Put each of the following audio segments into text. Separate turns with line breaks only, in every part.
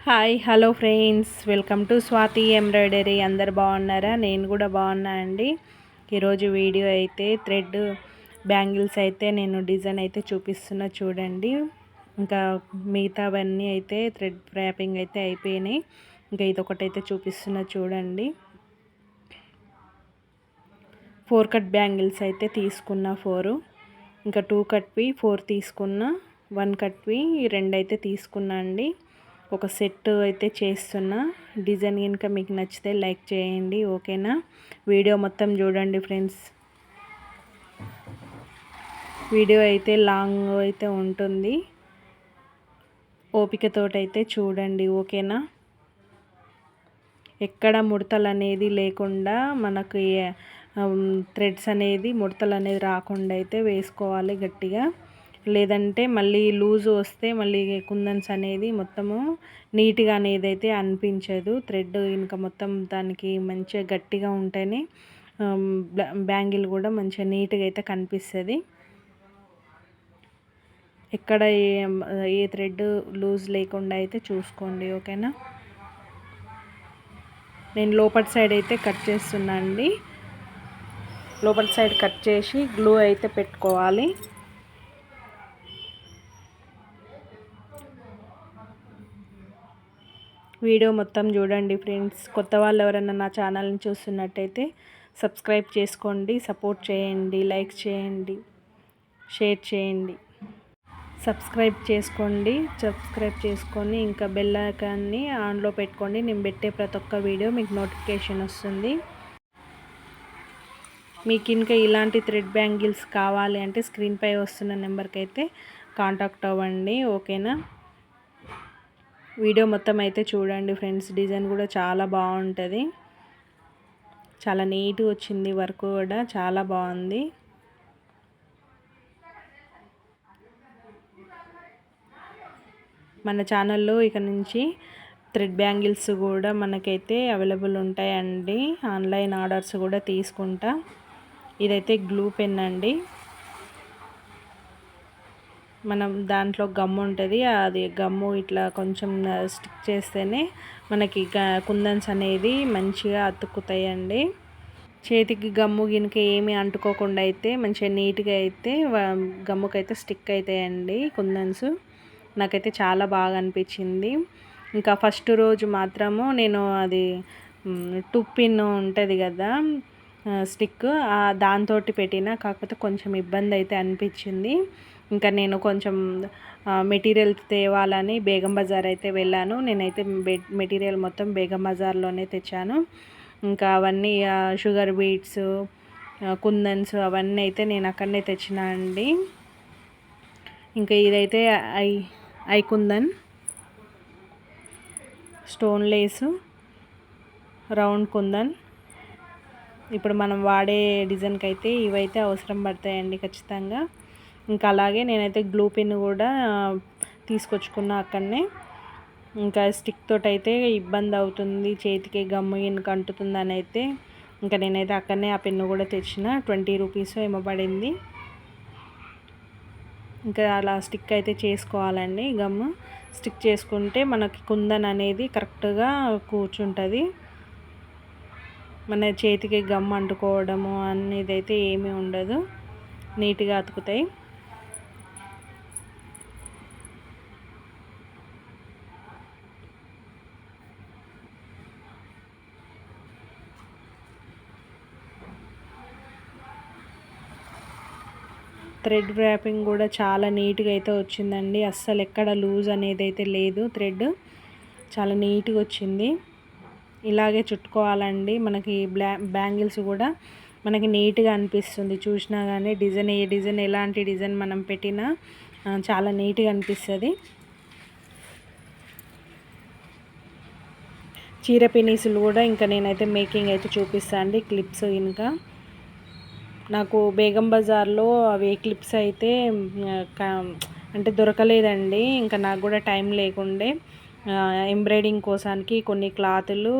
Hi hello friends, welcome to Swathi embroidery. అందరు బాగున్నారా? నేను కూడా బాగున్నా అండి. ఈరోజు వీడియో అయితే థ్రెడ్ బ్యాంగిల్స్ అయితే నేను డిజైన్ అయితే చూపిస్తున్నా చూడండి. ఇంకా మిగతావన్నీ అయితే థ్రెడ్ ర్యాపింగ్ అయితే అయిపోయినాయి. ఇంకా ఇదొకటైతే చూపిస్తున్నా చూడండి. 4 కట్ బ్యాంగిల్స్ అయితే తీసుకున్నా 4, ఇంకా 2 కట్వి 4 తీసుకున్నా, 1 కట్వి 2 అయితే తీసుకున్నా అండి. ఒక సెట్ అయితే చేస్తున్నా. డిజైన్ కనుక మీకు నచ్చితే లైక్ చేయండి, ఓకేనా? వీడియో మొత్తం చూడండి ఫ్రెండ్స్. వీడియో అయితే లాంగ్ అయితే ఉంటుంది, ఓపికతోటైతే చూడండి, ఓకేనా? ఎక్కడ ముడతలు అనేది లేకుండా మనకు థ్రెడ్స్ అనేది ముడతలు అనేది రాకుండా అయితే వేసుకోవాలి గట్టిగా. లేదంటే మళ్ళీ లూజ్ వస్తే మళ్ళీ కుందన్స్ అనేది మొత్తము నీట్గా అనేది అయితే అనిపించదు. థ్రెడ్ ఇంకా మొత్తం దానికి మంచిగా గట్టిగా ఉంటేనే బ్యాంగిల్ కూడా మంచిగా నీట్గా అయితే కనిపిస్తుంది. ఎక్కడ ఏ థ్రెడ్ లూజ్ లేకుండా అయితే చూసుకోండి, ఓకేనా? నేను లోపల సైడ్ అయితే కట్ చేస్తున్నా అండి. లోపల సైడ్ కట్ చేసి గ్లూ అయితే పెట్టుకోవాలి. వీడియో మొత్తం చూడండి ఫ్రెండ్స్. కొత్త వాళ్ళు ఎవరైనా నా ఛానల్ని చూస్తున్నట్టయితే సబ్స్క్రైబ్ చేసుకోండి, సపోర్ట్ చేయండి, లైక్ చేయండి, షేర్ చేయండి. సబ్స్క్రైబ్ చేసుకొని ఇంకా బెల్ ఐకాన్ని ఆన్లో పెట్టుకోండి. నేను పెట్టే ప్రతి ఒక్క వీడియో మీకు నోటిఫికేషన్ వస్తుంది. మీకు ఇంకా ఇలాంటి థ్రెడ్ బ్యాంగిల్స్ కావాలి అంటే స్క్రీన్పై వస్తున్న నెంబర్కి అయితే కాంటాక్ట్ అవ్వండి, ఓకేనా? వీడియో మొత్తం అయితే చూడండి ఫ్రెండ్స్. డిజైన్ కూడా చాలా బాగుంటుంది, చాలా నీట్గా వచ్చింది. వర్క్ కూడా చాలా బాగుంది. మన ఛానల్లో ఇక నుంచి థ్రెడ్ బ్యాంగిల్స్ కూడా మనకైతే అవైలబుల్ ఉంటాయండి. ఆన్లైన్ ఆర్డర్స్ కూడా తీసుకుంటా. ఇదైతే గ్లూ పెన్ అండి. మనం దాంట్లో గమ్ము ఉంటుంది, అది గమ్ము ఇట్లా కొంచెం స్టిక్ చేస్తేనే మనకి కుందన్స్ అనేది మంచిగా అతుక్కుతాయండి. చేతికి గమ్ము గినక ఏమీ అంటుకోకుండా అయితే మంచిగా నీట్గా అయితే గమ్ముకైతే స్టిక్ అవుతాయండి కుందన్స్. నాకైతే చాలా బాగా అనిపించింది. ఇంకా ఫస్ట్ రోజు మాత్రము నేను అది టుప్పిన్ ఉంటుంది కదా స్టిక్, దాంతో పెట్టిన. కాకపోతే కొంచెం ఇబ్బంది అయితే అనిపించింది. ఇంకా నేను కొంచెం మెటీరియల్ తేవాలని బేగం బజార్ అయితే వెళ్ళాను. నేనైతే మెటీరియల్ మొత్తం బేగం బజార్లోనే తెచ్చాను. ఇంకా అవన్నీ షుగర్ బీట్స్, కుందన్స్ అవన్నీ అయితే నేను అక్కడనే తెచ్చిన అండి. ఇంకా ఇదైతే ఐ kundan, stone lace, round kundan. ఇప్పుడు మనం వాడే డిజైన్కి అయితే ఇవైతే అవసరం పడతాయండి ఖచ్చితంగా. ఇంకా అలాగే నేనైతే గ్లూ పెన్ కూడా తీసుకొచ్చుకున్నా అక్కడనే. ఇంకా స్టిక్ తోటి అయితే ఇబ్బంది అవుతుంది, చేతికి గమ్ము ఇనుక అంటుతుందని అయితే ఇంకా నేనైతే అక్కడనే ఆ పెన్ను కూడా తెచ్చిన. 20 రూపీస్ ఏమో పడింది. ఇంకా అలా స్టిక్ అయితే చేసుకోవాలండి. గమ్ము స్టిక్ చేసుకుంటే మనకి కుందన్ అనేది కరెక్ట్గా కూర్చుంటుంది. మన చేతికి గమ్ అంటుకోవడము అనేది అయితే ఏమీ ఉండదు, నీట్గా అతుకుతాయి. థ్రెడ్ ర్యాపింగ్ కూడా చాలా నీట్గా అయితే వచ్చిందండి. అస్సలు ఎక్కడ లూజ్ అనేది అయితే లేదు. థ్రెడ్ చాలా నీట్గా వచ్చింది. ఇలాగే చుట్టుకోవాలండి. మనకి బ్యాంగిల్స్ కూడా మనకి నీట్గా అనిపిస్తుంది చూసినా కానీ. డిజైన్ ఏ డిజైన్ ఎలాంటి డిజైన్ మనం పెట్టినా చాలా నీట్గా అనిపిస్తుంది. చీర పినీసులు కూడా ఇంకా నేనైతే మేకింగ్ అయితే చూపిస్తాను అండి. క్లిప్స్ ఇంకా నాకు బేగం బజార్లో అవి క్లిప్స్ అయితే అంటే దొరకలేదండి. ఇంకా నాకు కూడా టైం లేకుండే ఎంబ్రాయిడింగ్ కోసానికి కొన్ని క్లాతులు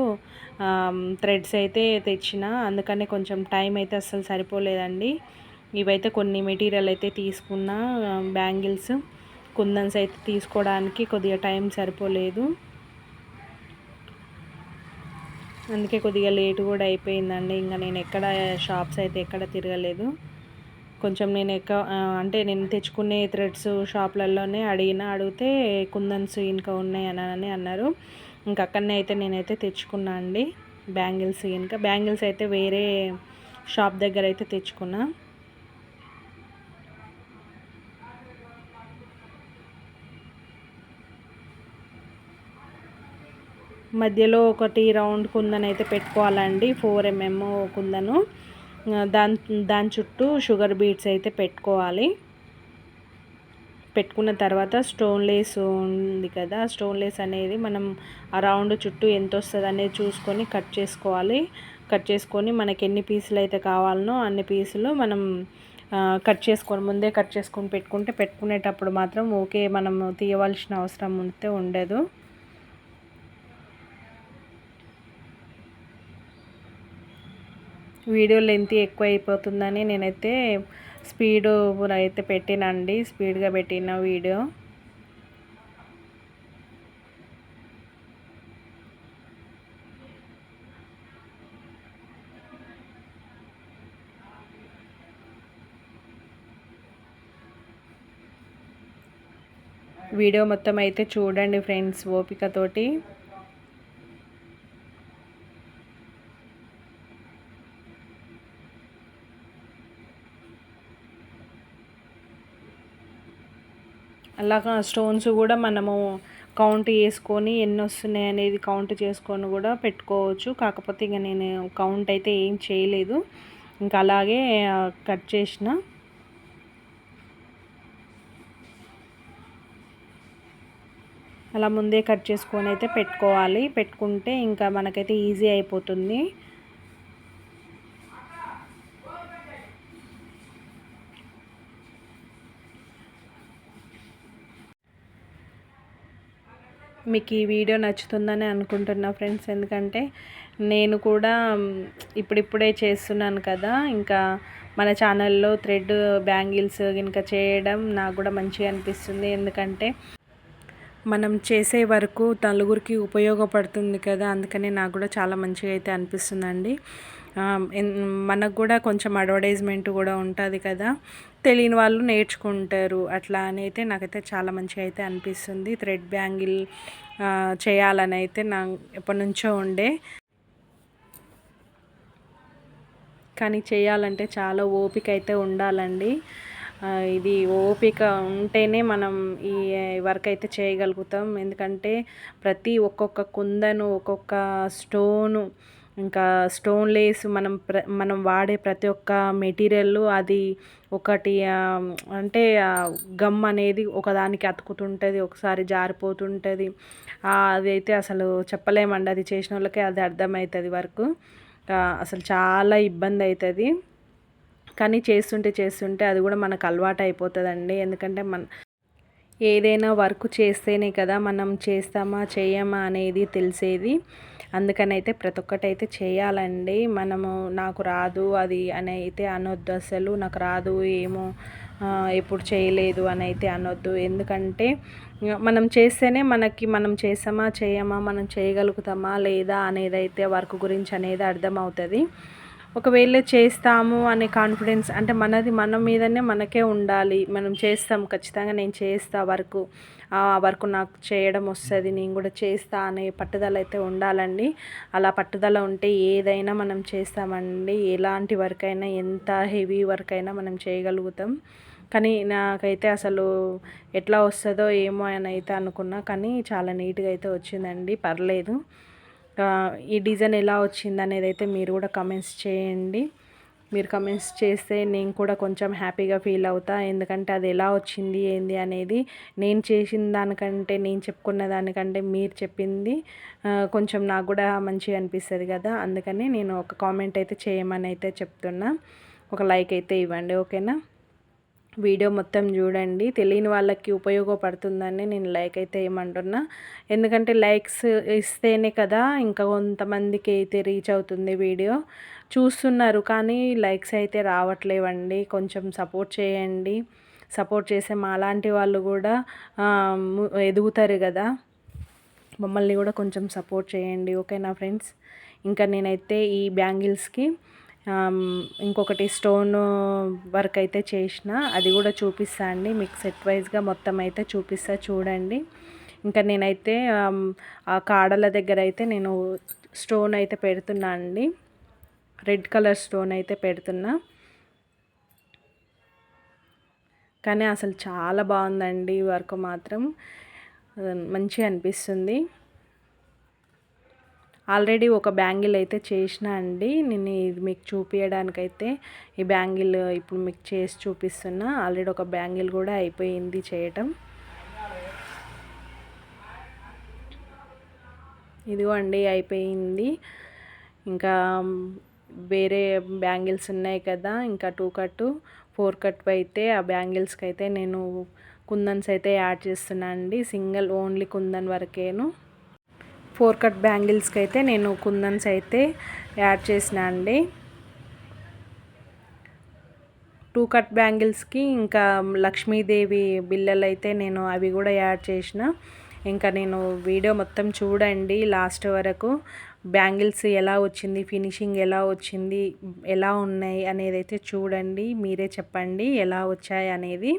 థ్రెడ్స్ అయితే తెచ్చిన. అందుకనే కొంచెం టైం అయితే అస్సలు సరిపోలేదండి. ఇవైతే కొన్ని మెటీరియల్ అయితే తీసుకున్నా. బ్యాంగిల్స్, కుందన్స్ అయితే తీసుకోవడానికి కొద్దిగా టైం సరిపోలేదు. అందుకే కొద్దిగా లేట్ కూడా అయిపోయిందండి. ఇంకా నేను ఎక్కడ షాప్స్ అయితే ఎక్కడ తిరగలేదు. కొంచెం నేను అంటే నేను తెచ్చుకునే థ్రెడ్స్ షాప్లలోనే అడిగితే కుందన్స్ ఇంకా ఉన్నాయని అన్నారు. ఇంకా అక్కడనే అయితే నేనైతే తెచ్చుకున్నా అండి బ్యాంగిల్స్. ఇంకా బ్యాంగిల్స్ అయితే వేరే షాప్ దగ్గర అయితే తెచ్చుకున్నా. మధ్యలో ఒకటి రౌండ్ కుందన్ అయితే పెట్టుకోవాలండి, 4 mm కుందను. దాని దాని చుట్టూ షుగర్ బీడ్స్ అయితే పెట్టుకోవాలి. పెట్టుకున్న తర్వాత స్టోన్ లేస్ ఉంది కదా, స్టోన్ లేస్ అనేది మనం ఆ రౌండ్ చుట్టూ ఎంత వస్తుంది అనేది చూసుకొని కట్ చేసుకోవాలి. కట్ చేసుకొని మనకి ఎన్ని పీసులు అయితే కావాలనో అన్ని పీసులు మనం ముందే కట్ చేసుకొని పెట్టుకునేటప్పుడు మాత్రం ఓకే, మనం తీయవలసిన అవసరం ఉంటే ఉండదు. వీడియో లెంత్ ఎక్కువ అయిపోతుందని నేనైతే స్పీడ్ అయితే పెట్టినండి, స్పీడ్గా పెట్టిన వీడియో. వీడియో మొత్తం అయితే చూడండి ఫ్రెండ్స్ ఓపికతోటి. అలాగా స్టోన్స్ కూడా మనము కౌంట్ చేసుకొని ఎన్ని వస్తున్నాయి అనేది కౌంట్ చేసుకొని కూడా పెట్టుకోవచ్చు. కాకపోతే ఇక నేను కౌంట్ అయితే ఏం చేయలేదు, ఇంకా అలాగే కట్ చేసిన. అలా ముందే కట్ చేసుకొని అయితే పెట్టుకోవాలి. పెట్టుకుంటే ఇంకా మనకైతే ఈజీ అయిపోతుంది. మీకు ఈ వీడియో నచ్చుతుందని అనుకుంటున్నా ఫ్రెండ్స్. ఎందుకంటే నేను కూడా ఇప్పుడిప్పుడే చేస్తున్నాను కదా, ఇంకా మన ఛానల్లో థ్రెడ్ బ్యాంగిల్స్ ఇంకా చేయడం నాకు కూడా మంచిగా అనిపిస్తుంది. ఎందుకంటే మనం చేసే వరకు నలుగురికి ఉపయోగపడుతుంది కదా, అందుకని నాకు కూడా చాలా మంచిగా అయితే అనిపిస్తుందండి. మనకు కూడా కొంచెం అడ్వర్టైజ్మెంట్ కూడా ఉంటుంది కదా, తెలియని వాళ్ళు నేర్చుకుంటారు. అట్లా అని అయితే నాకైతే చాలా మంచిగా అయితే అనిపిస్తుంది. థ్రెడ్ బ్యాంగిల్ చేయాలని అయితే నా ఎప్పటి నుంచో ఉండే, కానీ చేయాలంటే చాలా ఓపిక అయితే ఉండాలండి. ఇది ఓపిక ఉంటేనే మనం ఈ వర్క్ అయితే చేయగలుగుతాం. ఎందుకంటే ఒక్కొక్క కుందను, ఒక్కొక్క స్టోను, ఇంకా స్టోన్ లేస్, మనం వాడే ప్రతి ఒక్క మెటీరియల్ అది ఒకటి అంటే గమ్ అనేది ఒకదానికి అతుకుతుంటుంది, ఒకసారి జారిపోతుంటుంది. అదైతే అసలు చెప్పలేమండి, అది చేసిన వాళ్ళకే అది అర్థమవుతుంది వర్క్. అసలు చాలా ఇబ్బంది అవుతుంది. కానీ చేస్తుంటే అది కూడా మనకు అలవాటు అయిపోతుందండి. ఎందుకంటే ఏదైనా వర్క్ చేస్తేనే కదా మనం చేస్తామా చేయమా అనేది తెలిసేది. అందుకని అయితే ప్రతి ఒక్కటైతే చేయాలండి. మనము నాకు రాదు అది అని అయితే అనొద్దు అసలు. నాకు రాదు ఏమో ఎప్పుడు చేయలేదు అని అయితే అనొద్దు. ఎందుకంటే మనం చేస్తేనే మనం చేస్తామా చేయమా, మనం చేయగలుగుతామా లేదా అనేది అయితే వర్క్ గురించి అనేది అర్థమవుతుంది. ఒకవేళ చేస్తాము అనే కాన్ఫిడెన్స్ అంటే మన మీదనే మనకే ఉండాలి. మనం చేస్తాం, ఖచ్చితంగా నేను చేస్తా వర్క్ నాకు చేయడం వస్తుంది, నేను కూడా చేస్తా అనే పట్టుదల అయితే ఉండాలండి. అలా పట్టుదల ఉంటే ఏదైనా మనం చేస్తామండి. ఎలాంటి వర్క్ అయినా, ఎంత హెవీ వర్క్ అయినా మనం చేయగలుగుతాం. కానీ నాకైతే అసలు ఎట్లా వస్తుందో ఏమో అని అయితే అనుకున్నా, కానీ చాలా నీట్గా అయితే వచ్చిందండి, పర్లేదు. ఈ డిజైన్ ఎలా వచ్చింది అనేది అయితే మీరు కూడా కమెంట్స్ చేయండి. మీరు కమెంట్స్ చేస్తే నేను కూడా కొంచెం హ్యాపీగా ఫీల్ అవుతా. ఎందుకంటే అది ఎలా వచ్చింది ఏంది అనేది నేను చేసిన దానికంటే, నేను చెప్పుకున్న దానికంటే మీరు చెప్పింది కొంచెం నాకు కూడా మంచిగా అనిపిస్తుంది కదా. అందుకని నేను ఒక కామెంట్ అయితే చేయమని అయితే చెప్తున్నా. ఒక లైక్ అయితే ఇవ్వండి, ఓకేనా. వీడియో మొత్తం చూడండి, తెలియని వాళ్ళకి ఉపయోగపడుతుందని నేను లైక్ అయితే ఏమంటున్నా. ఎందుకంటే లైక్స్ ఇస్తేనే కదా ఇంకా కొంతమందికి అయితే రీచ్ అవుతుంది వీడియో. చూస్తున్నారు కానీ లైక్స్ అయితే రావట్లేవండి. కొంచెం సపోర్ట్ చేయండి. సపోర్ట్ చేసే మాలాంటి వాళ్ళు కూడా ఎదుగుతారు కదా. మమ్మల్ని కూడా కొంచెం సపోర్ట్ చేయండి, ఓకేనా ఫ్రెండ్స్. ఇంకా నేనైతే ఈ బ్యాంగిల్స్కి ఇంకొకటి స్టోన్ వర్క్ అయితే చేసిన, అది కూడా చూపిస్తా అండి మీకు సెట్ వైజ్గా మొత్తం అయితే చూపిస్తా చూడండి. ఇంకా నేనైతే ఆ కాడల దగ్గర అయితే నేను స్టోన్ అయితే పెడుతున్నా అండి, రెడ్ కలర్ స్టోన్ అయితే పెడుతున్నా. కానీ అసలు చాలా బాగుందండి వర్క్ మాత్రం, మంచిగా అనిపిస్తుంది. ఆల్రెడీ ఒక బ్యాంగిల్ అయితే చేసిన అండి, నేను ఇది మీకు చూపించడానికైతే ఈ బ్యాంగిల్ ఇప్పుడు మీకు చేసి చూపిస్తున్నా. ఆల్రెడీ ఒక బ్యాంగిల్ కూడా అయిపోయింది చేయటం. ఇదిగో అండి అయిపోయింది. ఇంకా వేరే బ్యాంగిల్స్ ఉన్నాయి కదా, ఇంకా 2 కట్ 4 కట్ అయితే ఆ బ్యాంగిల్స్కి అయితే నేను కుందన్స్ అయితే యాడ్ చేస్తున్నా అండి. సింగిల్ ఓన్లీ కుందన్ వరకేను. 4 కట్ బ్యాంగిల్స్కి అయితే నేను కుందన్స్ అయితే యాడ్ చేసిన అండి. 2 కట్ బ్యాంగిల్స్కి ఇంకా లక్ష్మీదేవి బిళ్ళలు అయితే నేను అవి కూడా యాడ్ చేసిన. ఇంకా నేను వీడియో మొత్తం చూడండి లాస్ట్ వరకు. బ్యాంగిల్స్ ఎలా వచ్చింది, ఫినిషింగ్ ఎలా వచ్చింది, ఎలా ఉన్నాయి అనేది అయితే చూడండి. మీరే చెప్పండి ఎలా వచ్చాయి అనేది,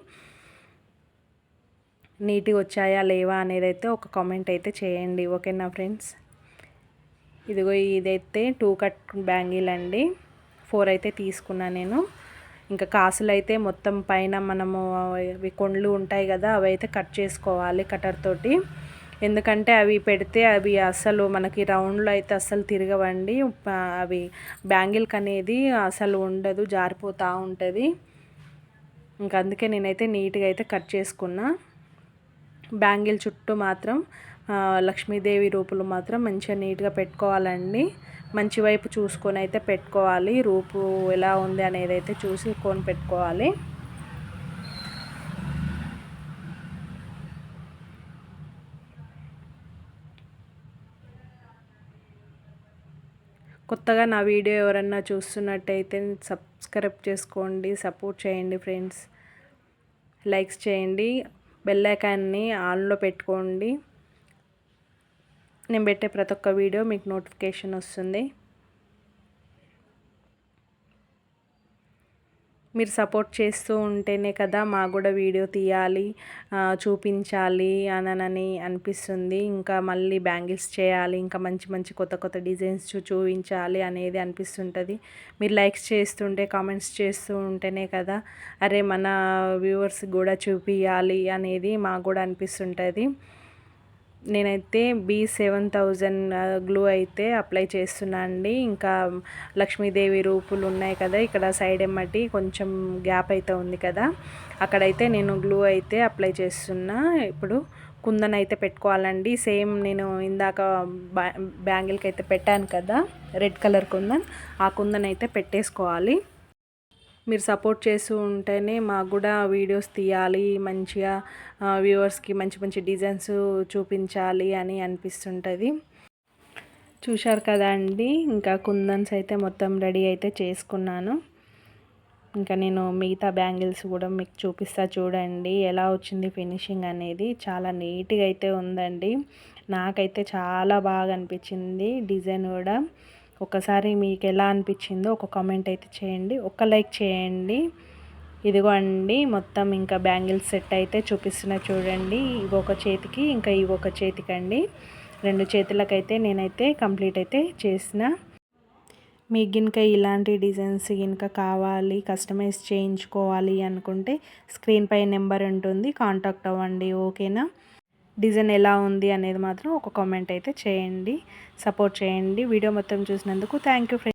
నీట్గా వచ్చాయా లేవా అనేది అయితే ఒక కామెంట్ అయితే చేయండి, ఓకేనా ఫ్రెండ్స్. ఇదిగో ఇదైతే 2 కట్ బ్యాంగిల్ అండి, 4 అయితే తీసుకున్నా నేను. ఇంకా కాసులు అయితే మొత్తం పైన మనము అవి కొండ్లు ఉంటాయి కదా, అవి అయితే కట్ చేసుకోవాలి కటర్ తోటి. ఎందుకంటే అవి పెడితే అవి అసలు మనకి రౌండ్లో అయితే అస్సలు తిరగవండి. అవి బ్యాంగిల్కి అనేది అసలు ఉండదు, జారిపోతూ ఉంటుంది. ఇంకా అందుకే నేనైతే నీట్గా అయితే కట్ చేసుకున్నా. బ్యాంగిల్ చుట్టూ మాత్రం లక్ష్మీదేవి రూపులు మాత్రం మంచిగా నీట్గా పెట్టుకోవాలండి. మంచి వైపు చూసుకొని అయితే పెట్టుకోవాలి, రూపు ఎలా ఉంది అనేది అయితే చూసుకొని పెట్టుకోవాలి. కొత్తగా నా వీడియో ఎవరన్నా చూస్తున్నట్టయితే సబ్స్క్రైబ్ చేసుకోండి, సపోర్ట్ చేయండి ఫ్రెండ్స్. లైక్స్ చేయండి, బెల్ ఐకాన్ని ఆన్లో పెట్టుకోండి. నేను పెట్టే ప్రతి ఒక్క వీడియో మీకు నోటిఫికేషన్ వస్తుంది. మీరు సపోర్ట్ చేస్తూ ఉంటేనే కదా మాకు కూడా వీడియో తీయాలి, చూపించాలి అని అనిపిస్తుంది. ఇంకా మళ్ళీ బ్యాంగిల్స్ చేయాలి, ఇంకా మంచి మంచి కొత్త కొత్త డిజైన్స్ చూపించాలి అనేది అనిపిస్తుంటుంది. మీరు లైక్స్ చేస్తుంటే, కామెంట్స్ చేస్తూ ఉంటేనే కదా అరే మన వ్యూవర్స్కి కూడా చూపించాలి అనేది మాకు కూడా అనిపిస్తుంటుంది. నేనైతే B7000 గ్లూ అయితే అప్లై చేస్తున్నా అండి. ఇంకా లక్ష్మీదేవి రూపులు ఉన్నాయి కదా, ఇక్కడ సైడ్ ఎమ్మటి కొంచెం గ్యాప్ అయితే ఉంది కదా, అక్కడైతే నేను గ్లూ అయితే అప్లై చేస్తున్నా. ఇప్పుడు కుందన్ అయితే పెట్టుకోవాలండి. సేమ్ నేను ఇందాక బ్యాంగిల్కి అయితే పెట్టాను కదా రెడ్ కలర్ కుందన్, ఆ కుందన్ అయితే పెట్టేసుకోవాలి. మీరు సపోర్ట్ చేస్తూ ఉంటేనే మాకు కూడా వీడియోస్ తీయాలి, మంచిగా వ్యూవర్స్కి మంచి మంచి డిజైన్స్ చూపించాలి అని అనిపిస్తుంటుంది. చూశారు కదా అండి, ఇంకా కుందన్స్ అయితే మొత్తం రెడీ అయితే చేసుకున్నాను. ఇంకా నేను మిగతా బ్యాంగిల్స్ కూడా మీకు చూపిస్తా చూడండి ఎలా వచ్చింది ఫినిషింగ్ అనేది. చాలా నీట్గా అయితే ఉందండి, నాకైతే చాలా బాగా అనిపించింది డిజైన్ కూడా. ఒకసారి మీకు ఎలా అనిపించిందో ఒక కామెంట్ అయితే చేయండి, ఒక లైక్ చేయండి. ఇదిగో అండి మొత్తం ఇంకా బ్యాంగిల్ సెట్ అయితే చూపిస్తున్నా చూడండి. ఇవి ఒక చేతికి, ఇంకా ఇవి ఒక చేతికి అండి, 2 చేతులకైతే నేనైతే కంప్లీట్ అయితే చేసిన. మీకు గినక ఇలాంటి డిజైన్స్ గినక కావాలి, కస్టమైజ్ చేయించుకోవాలి అనుకుంటే స్క్రీన్ పై నెంబర్ ఉంటుంది, కాంటాక్ట్ అవ్వండి, ఓకేనా. డిజైన్ ఎలా ఉంది అనేది మాత్రం ఒక కామెంట్ అయితే చేయండి, సపోర్ట్ చేయండి. వీడియో మొత్తం చూసినందుకు థ్యాంక్ యూ ఫ్రెండ్స్.